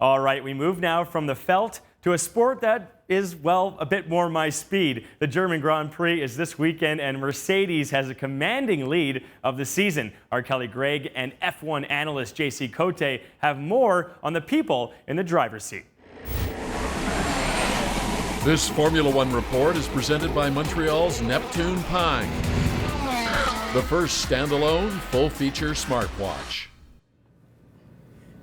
All right, we move now from the felt to a sport that is, well, a bit more my speed. The German Grand Prix is this weekend, and Mercedes has a commanding lead of the season. Our Greig and F1 analyst JC Cote have more on the people in the driver's seat. This Formula One report is presented by Montreal's Neptune Pine, the first standalone full-feature smartwatch.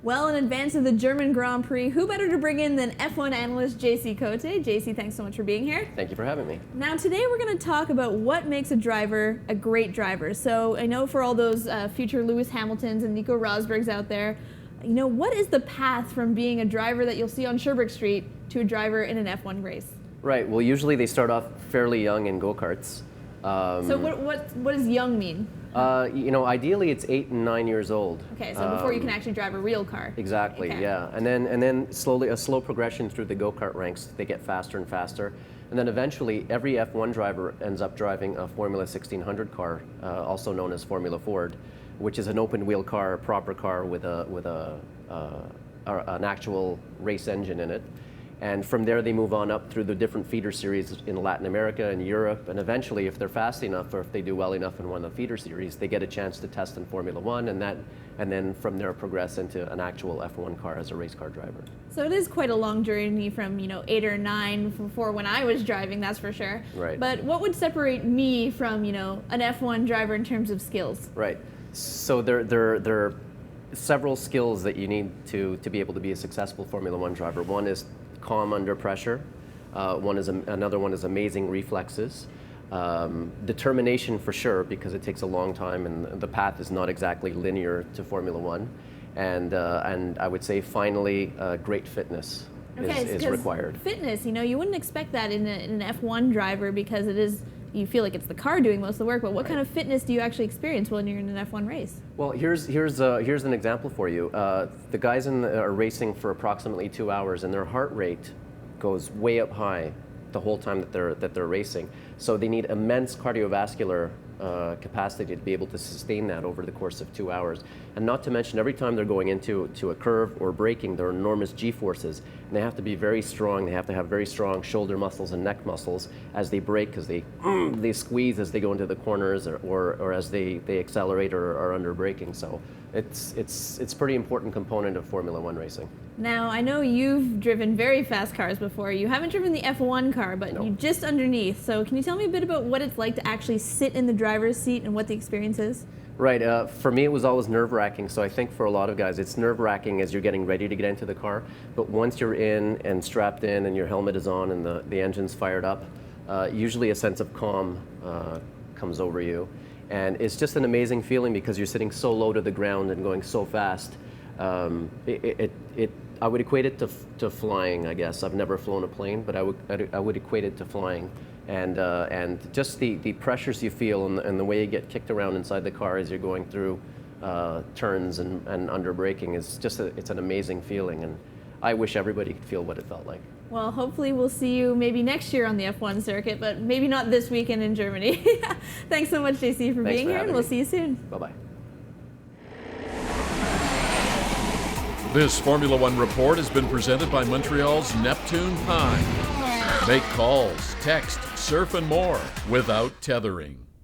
Well, in advance of the German Grand Prix, who better to bring in than F1 analyst JC Cote? JC, thanks so much for being here. Thank you for having me. Now, today we're going to talk about what makes a driver a great driver. So I know for all those future Lewis Hamiltons and Nico Rosbergs out there, you know, what is the path from being a driver that you'll see on Sherbrooke Street to a driver in an F1 race? Right. Well, usually they start off fairly young in go-karts. So what does young mean? You know, ideally it's 8 and 9 years old. Okay, so before you can actually drive a real car. Exactly. Okay. Yeah, and then slowly a slow progression through the go-kart ranks. They get faster and faster, and then eventually every F1 driver ends up driving a Formula 1600 car, also known as Formula Ford, which is an open-wheel car, a proper car with an actual race engine in it. And from there, they move on up through the different feeder series in Latin America and Europe. And eventually, if they're fast enough or if they do well enough in one of the feeder series, they get a chance to test in Formula One, and then from there progress into an actual F1 car as a race car driver. So it is quite a long journey from, 8 or 9 before when I was driving, that's for sure. Right. But what would separate me from, an F1 driver in terms of skills? Right. So there are several skills that you need to be able to be a successful Formula One driver. One is calm under pressure. Another one is amazing reflexes. Determination for sure, because it takes a long time and the path is not exactly linear to Formula One. And I would say finally, great fitness is required. Fitness, you wouldn't expect that in an F1 driver because you feel like it's the car doing most of the work, but what kind of fitness do you actually experience when you're in an F1 race? Well, here's an example for you. The guys are racing for approximately 2 hours, and their heart rate goes way up high the whole time that they're racing. So they need immense cardiovascular capacity to be able to sustain that over the course of 2 hours. And not to mention, every time they're going into a curve or braking, there are enormous G-forces, and they have to be very strong. They have to have very strong shoulder muscles and neck muscles as they brake, because they squeeze as they go into the corners or as they accelerate or are under braking. So it's a pretty important component of Formula One racing. Now, I know you've driven very fast cars before. You haven't driven the F1 car, but No. you're just underneath. So can you tell me a bit about what it's like to actually sit in the driver's seat and what the experience is? Right. For me, it was always nerve-wracking. So I think for a lot of guys, it's nerve-wracking as you're getting ready to get into the car. But once you're in and strapped in and your helmet is on and the engine's fired up, usually a sense of calm comes over you. And it's just an amazing feeling because you're sitting so low to the ground and going so fast. I would equate it to flying, I guess. I've never flown a plane, but I would equate it to flying. And just the pressures you feel and the way you get kicked around inside the car as you're going through turns and under braking is it's an amazing feeling, and I wish everybody could feel what it felt like. Well, hopefully we'll see you maybe next year on the F1 circuit, but maybe not this weekend in Germany. Thanks so much, JC, for being here, and we'll see you soon. Bye-bye. This Formula One report has been presented by Montreal's Neptune Pine. Make calls, text, surf, and more without tethering.